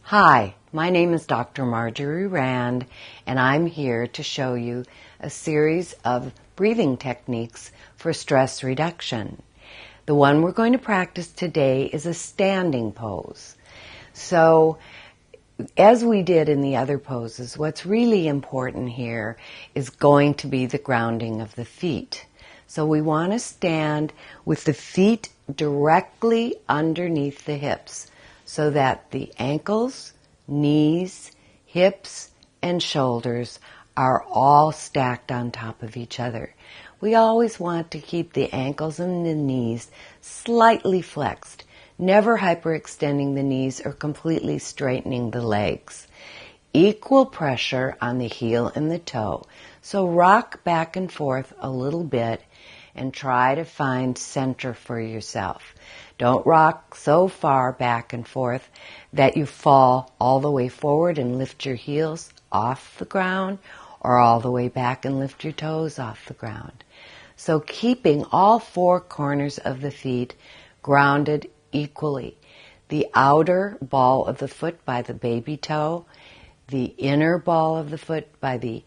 Hi, my name is Dr. Marjorie Rand, and I'm here to show you a series of breathing techniques for stress reduction. The one we're going to practice today is a standing pose. So, as we did in the other poses, what's really important here is going to be the grounding of the feet. So we want to stand with the feet directly underneath the hips, so that the ankles, knees, hips, and shoulders are all stacked on top of each other. We always want to keep the ankles and the knees slightly flexed, never hyperextending the knees or completely straightening the legs. Equal pressure on the heel and the toe. So rock back and forth a little bit and try to find center for yourself. Don't rock so far back and forth that you fall all the way forward and lift your heels off the ground, or all the way back and lift your toes off the ground. So keeping all four corners of the feet grounded equally. The outer ball of the foot by the baby toe, the inner ball of the foot by the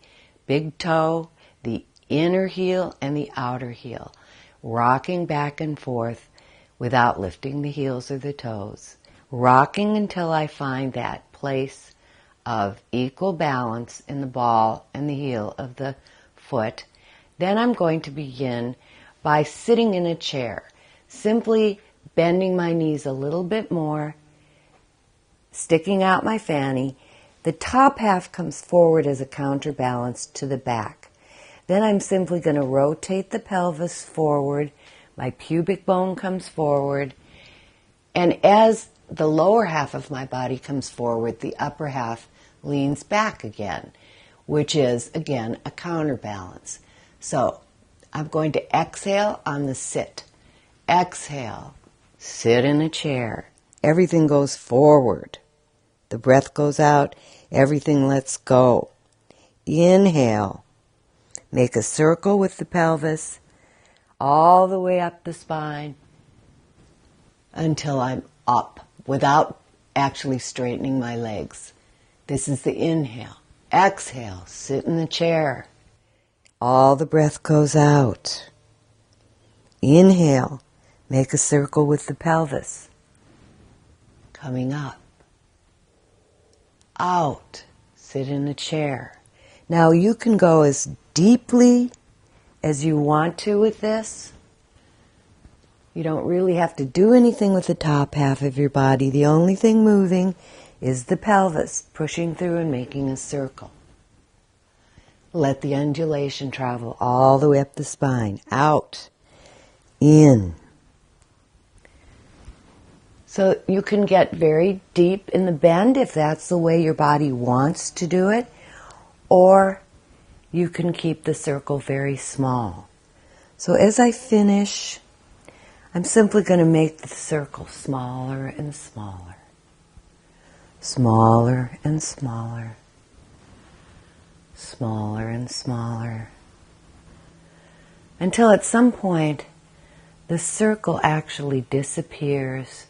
big toe, the inner heel and the outer heel, rocking back and forth without lifting the heels or the toes, rocking until I find that place of equal balance in the ball and the heel of the foot. Then I'm going to begin by sitting in a chair, simply bending my knees a little bit more, sticking out my fanny. The top half comes forward as a counterbalance to the back. Then I'm simply going to rotate the pelvis forward. My pubic bone comes forward. And as the lower half of my body comes forward, the upper half leans back again, which is, again, a counterbalance. So I'm going to exhale on the sit. Exhale. Sit in a chair. Everything goes forward. The breath goes out. Everything lets go. Inhale. Make a circle with the pelvis all the way up the spine until I'm up without actually straightening my legs. This is the inhale. Exhale. Sit in the chair. All the breath goes out. Inhale. Make a circle with the pelvis. Coming up. Out. Sit in a chair. Now you can go as deeply as you want to with this. You don't really have to do anything with the top half of your body. The only thing moving is the pelvis, pushing through and making a circle. Let the undulation travel all the way up the spine. Out. In. So you can get very deep in the bend if that's the way your body wants to do it, or you can keep the circle very small. So as I finish, I'm simply going to make the circle smaller and smaller. Smaller and smaller. Smaller and smaller. Until at some point, the circle actually disappears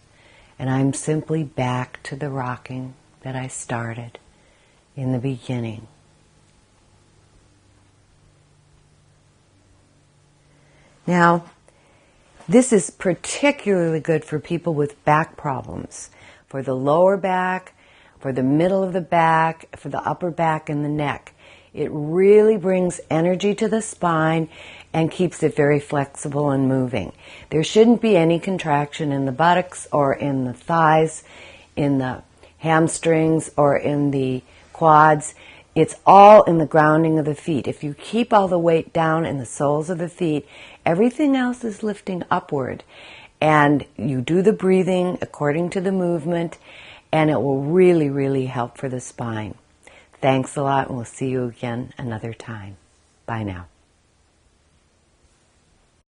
and I'm simply back to the rocking that I started in the beginning. Now, this is particularly good for people with back problems, for the lower back, for the middle of the back, for the upper back and the neck. It really brings energy to the spine and keeps it very flexible and moving. There shouldn't be any contraction in the buttocks or in the thighs, in the hamstrings or in the quads. It's all in the grounding of the feet. If you keep all the weight down in the soles of the feet, everything else is lifting upward. And you do the breathing according to the movement, and it will really, really help for the spine. Thanks a lot, and we'll see you again another time. Bye now.